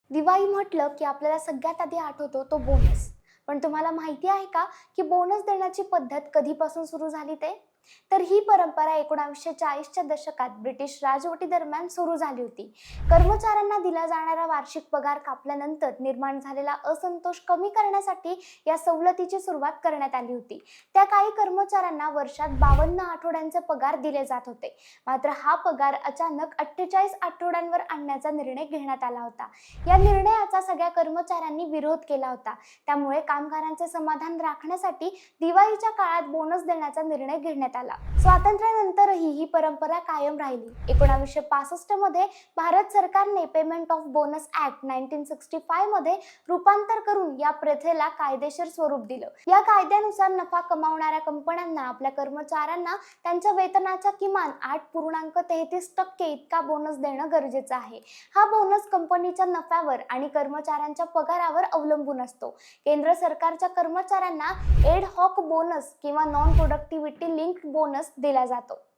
दिवाळी म्हटलं की आपल्याला सगळ्यात आधी आठवतो तो बोनस. पण तुम्हाला माहिती आहे का की बोनस देण्याची पद्धत कधीपासून सुरू झाली ते? तर ही परंपरा 1940च्या दशकात ब्रिटिश राजवटी दरम्यान सुरू झाली होती. कर्मचाऱ्यांना दिला जाणारा वार्षिक पगार कापल्यानंतर निर्माण झालेला असंतोष कमी करण्यासाठी या सवलतीची सुरुवात करण्यात आली होती. त्या काळी कर्मचाऱ्यांना वर्षात 52 आठवड्यांचे पगार दिले जात होते. मात्र हा पगार अचानक 48 आठवड्यांवर आणण्याचा निर्णय घेण्यात आला होता. या निर्णयाचा सगळ्या कर्मचाऱ्यांनी विरोध केला होता. त्यामुळे कामगारांचे समाधान राखण्यासाठी दिवाळीच्या काळात बोनस देण्याचा निर्णय घेण्यात आला. स्वातंत्र्यानंतरही ही परंपरा कायम राहिली. 1965 मध्ये भारत सरकारने पेमेंट ऑफ बोनस ऍक्ट 1965 मध्ये रूपांतर करून या प्रथेला कायदेशीर स्वरूप दिलं. या कायद्यानुसार नफा कमावणाऱ्या कंपन्यांना आपल्या कर्मचाऱ्यांना त्यांच्या वेतनाच्या किमान 8.33% इतका बोनस देणं गरजेचं आहे. हा बोनस कंपनीच्या नफ्यावर आणि कर्मचाऱ्यांच्या पगारावर अवलंबून असतो. केंद्र सरकारच्या कर्मचाऱ्यांना एड हॉक बोनस किंवा नॉन प्रोडक्टिव्हिटी लिंक्ड बोनस दिला जातो.